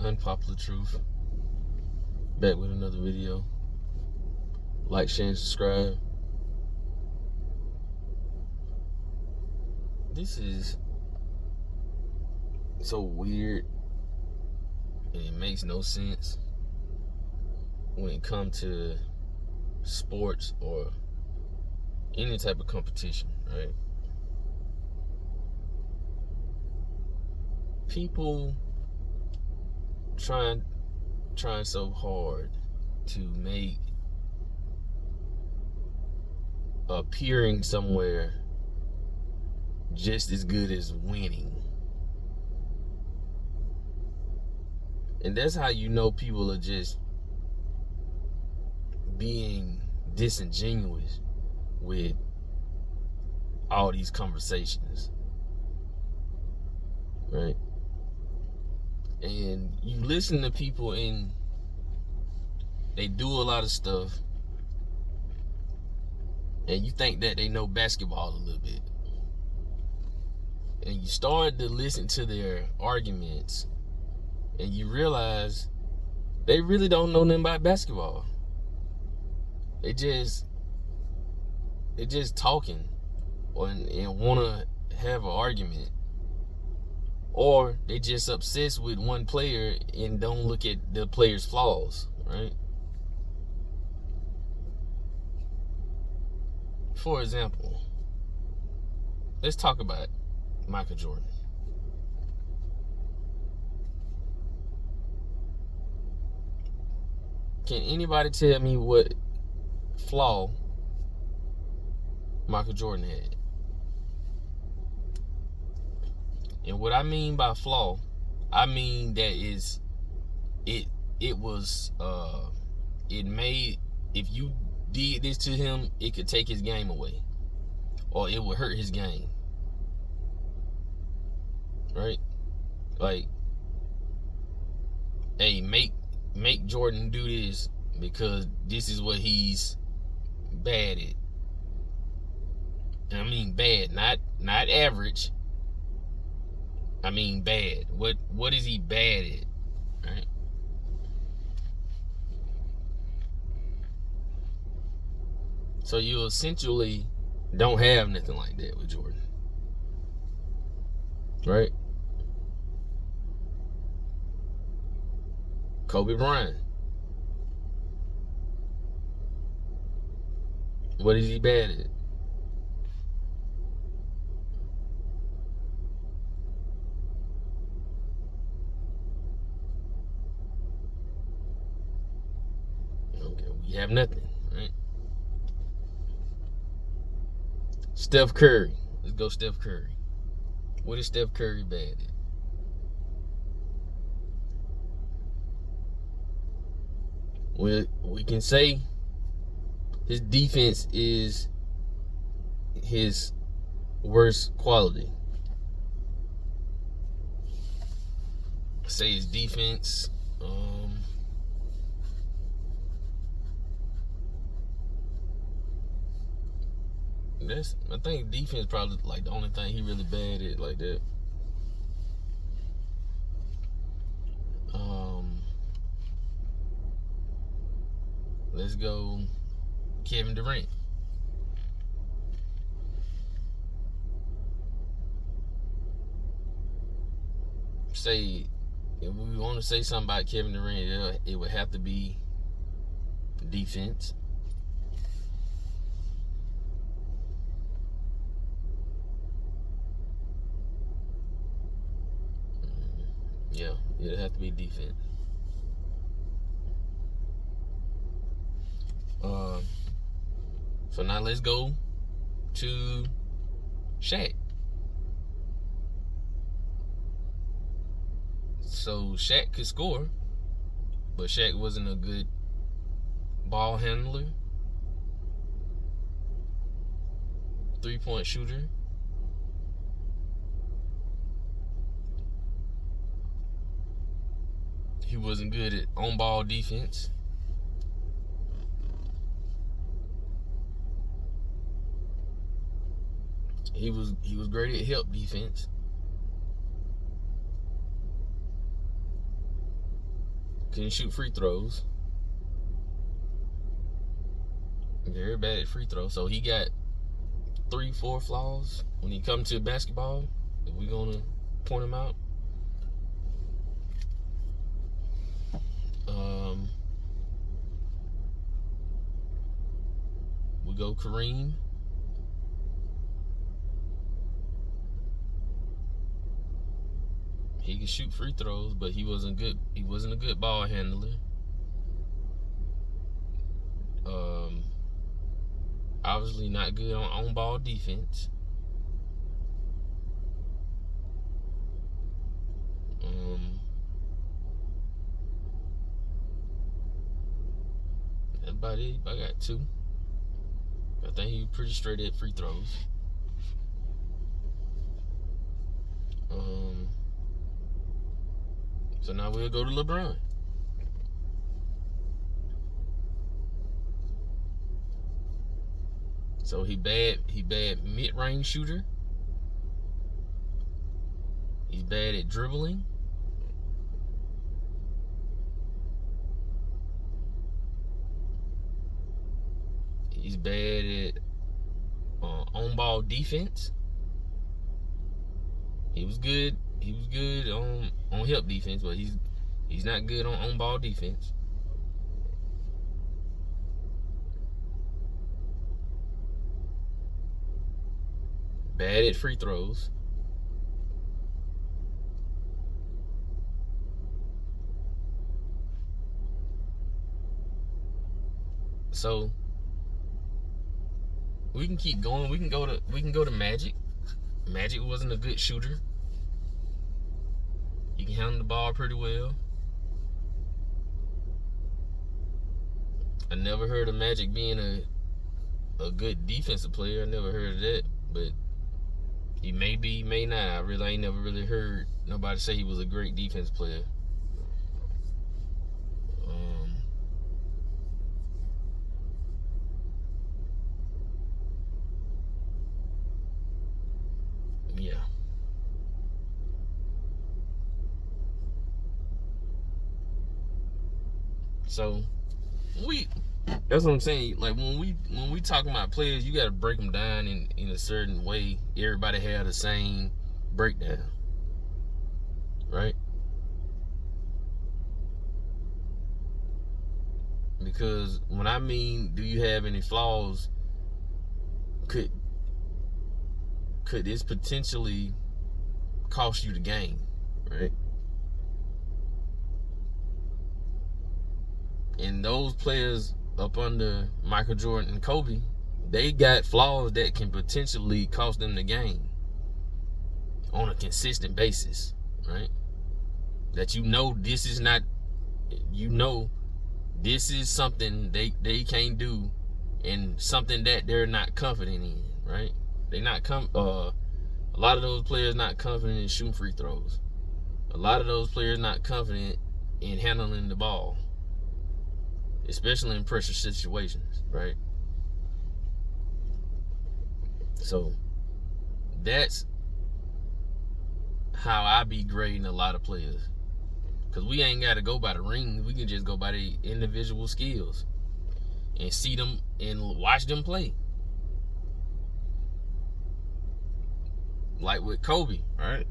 Unpopular truth. Back with another video. Like, share, and subscribe. This is so weird and it makes no sense when it comes to sports or any type of competition, right? People trying so hard to make appearing somewhere just as good as winning. And that's how you know people are just being disingenuous with all these conversations, right? And you listen to people and they do a lot of stuff and you think that they know basketball a little bit. And you start to listen to their arguments and you realize they really don't know nothing about basketball. They just talking and want to have an argument, or they just obsessed with one player and don't look at the player's flaws, right? For example, let's talk about Michael Jordan. Can anybody tell me what flaw Michael Jordan had? And what I mean by flaw, I mean that it made, if you did this to him, it could take his game away, or it would hurt his game, right? Like, hey, make Jordan do this because this is what he's bad at. And I mean bad, not average. I mean bad. What is he bad at, right? So you essentially don't have nothing like that with Jordan, right? Kobe Bryant. What is he bad at? Okay, we have nothing, right? Steph Curry. Let's go Steph Curry. What is Steph Curry bad at? Well, we can say his defense is his worst quality. Say his defense. I think defense probably like the only thing he really bad at like that. Let's go Kevin Durant. Say, if we want to say something about Kevin Durant, it would have to be defense. Yeah, it'd have to be defense. So now let's go to Shaq. So Shaq could score, but Shaq wasn't a good ball handler, 3-point shooter. He wasn't good at on-ball defense. He was great at help defense. couldn't shoot free throws. Very bad at free throws. So he got 3-4 flaws when he comes to basketball. If we're gonna point him out. We go Kareem. He can shoot free throws, but he wasn't good. He wasn't a good ball handler. Obviously not good on ball defense. That's about it. I got 2. I think he was pretty straight at free throws. So now we'll go to LeBron. So he bad mid-range shooter. He's bad at dribbling. He's bad at on-ball defense. He was good on help defense, but he's not good on on-ball defense. Bad at free throws. So we can keep going. We can go to Magic. Magic wasn't a good shooter. He can handle the ball pretty well. I never heard of Magic being a good defensive player. I never heard of that, but he may be, may not. I ain't never really heard nobody say he was a great defense player. Yeah. So that's what I'm saying. Like when we talking about players, you got to break them down in a certain way. Everybody have the same breakdown, right? Because when I mean, do you have any flaws? Could this potentially cost you the game, right? And those players up under Michael Jordan and Kobe, they got flaws that can potentially cost them the game on a consistent basis, right? That this is not, this is something they can't do and something that they're not confident in, right? They not a lot of those players not confident in shooting free throws. A lot of those players not confident in handling the ball, especially in pressure situations, right? So that's how I be grading a lot of players. Because we ain't got to go by the ring. We can just go by the individual skills and see them and watch them play. Like with Kobe, right?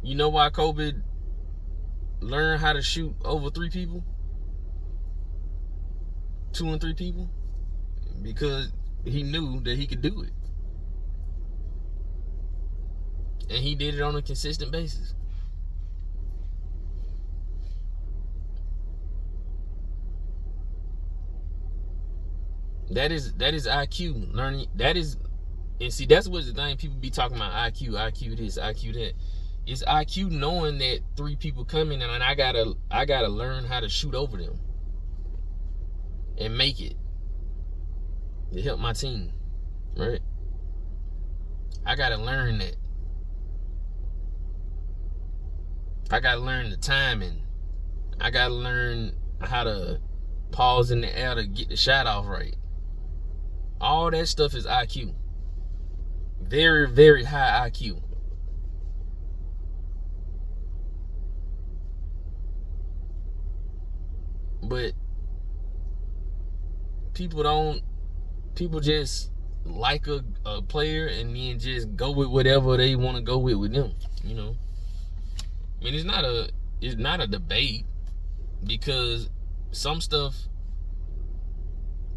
You know why Kobe learned how to shoot over 3 people? 2 and 3 people? Because he knew that he could do it. And he did it on a consistent basis. That is IQ learning. And see, that's what the thing people be talking about. IQ this, IQ that. It's IQ knowing that 3 people coming and I gotta learn how to shoot over them and make it to help my team, right? I gotta learn that. I gotta learn the timing. I gotta learn how to pause in the air to get the shot off right. All that stuff is IQ. Very, very high IQ. But people just like a player and then just go with whatever they want to go with them, you know. I mean, it's not a debate, because some stuff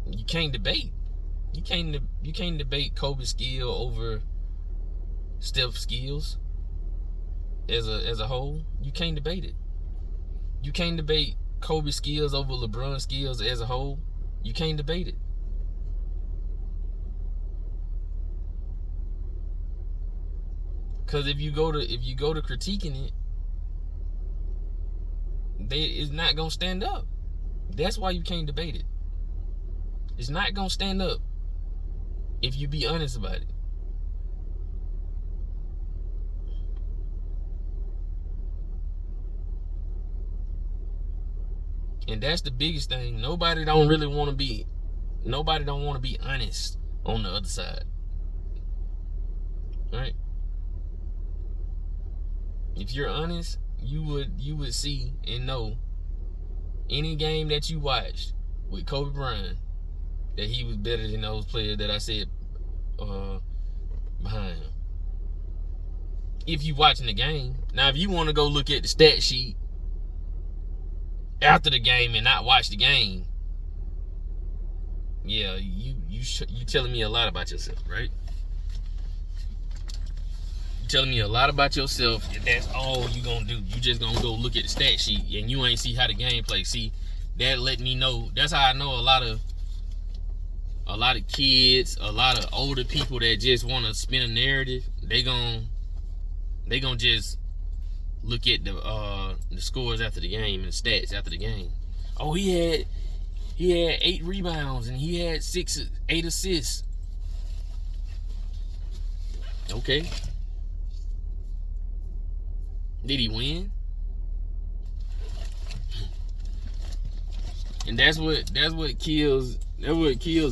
you can't debate. You can't debate Kobe's skill over Steph's skills as a whole. You can't debate it. You can't debate Kobe's skills over LeBron's skills as a whole. You can't debate it. Because if you go to critiquing it, it's not gonna stand up. That's why you can't debate it. It's not gonna stand up if you be honest about it. And that's the biggest thing. Nobody don't want to be honest on the other side. Right? If you're honest, you would see and know any game that you watched with Kobe Bryant that he was better than those players that I said behind him. If you watching the game. Now, if you want to go look at the stat sheet after the game and not watch the game, yeah, you telling me a lot about yourself, right? You telling me a lot about yourself if that's all you gonna do. You just gonna go look at the stat sheet and you ain't see how the game play. See, that let me know. That's how I know a lot of kids, a lot of older people that just want to spin a narrative. They gonna just look at the scores after the game and the stats after the game. Oh, he had 8 rebounds and he had 8 assists. Okay. Did he win? And that's what kills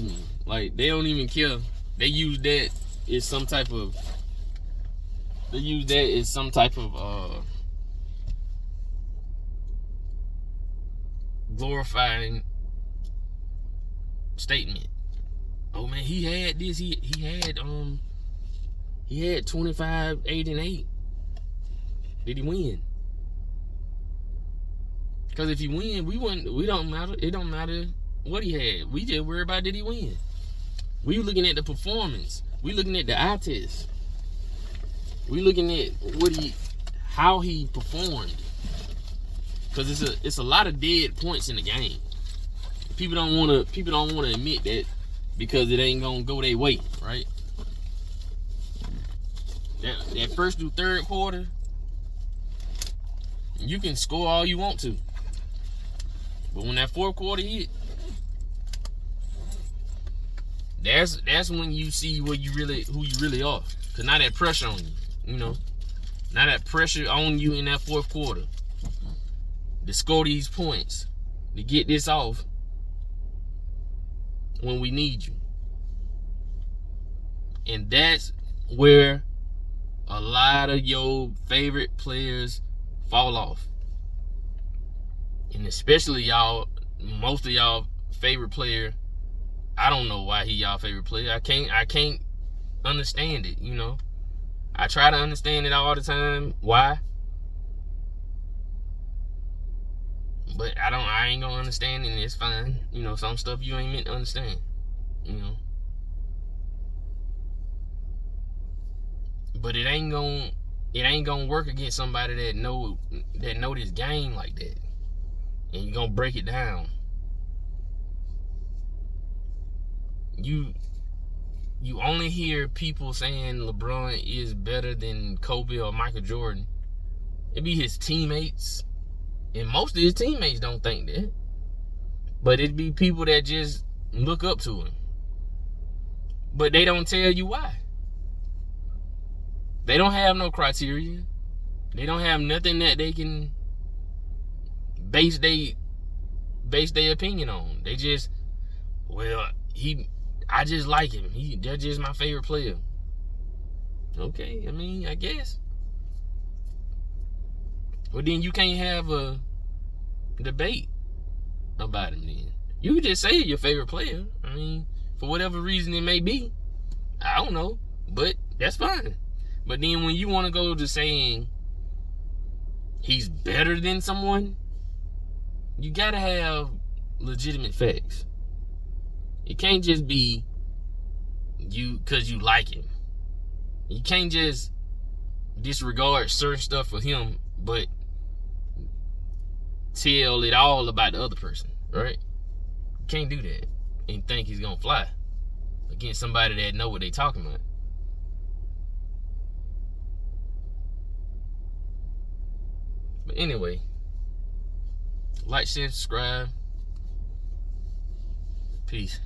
me. Like, they don't even care. They use that as some type of glorifying statement. Oh man, he had this. He had 25, 8, and 8. Did he win? Because if he win, it don't matter what he had. We just worry about did he win. We looking at the performance. We looking at the eye test. We looking at how he performed. Because it's a lot of dead points in the game. People don't want to admit that because it ain't gonna go their way, right? That first through third quarter, you can score all you want to, but when that fourth quarter hit, that's when you see who you really are. Cause now that pressure on you, now that pressure on you in that fourth quarter to score these points, to get this off when we need you. And that's where a lot of your favorite players fall off. And especially y'all, most of y'all favorite player, I don't know why he y'all favorite player. I can't understand it, I try to understand it all the time. Why? But I ain't gonna understand it, and it's fine. Some stuff you ain't meant to understand. But it ain't gonna work against somebody that know this game like that. And you're gonna break it down. You only hear people saying LeBron is better than Kobe or Michael Jordan. It be his teammates. And most of his teammates don't think that. But it'd be people that just look up to him. But they don't tell you why. They don't have no criteria. They don't have nothing that they can base their opinion on. They just, I just like him. That's just my favorite player. Okay, I guess. But then you can't have a debate about him then. You can just say your favorite player. I mean, for whatever reason it may be. I don't know. But that's fine. But then when you want to go to saying he's better than someone, you gotta have legitimate facts. It can't just be you because you like him. You can't just disregard certain stuff for him, but tell it all about the other person, right? You can't do that and think he's gonna fly against somebody that know what they talking about. But anyway, like, share, subscribe. Peace.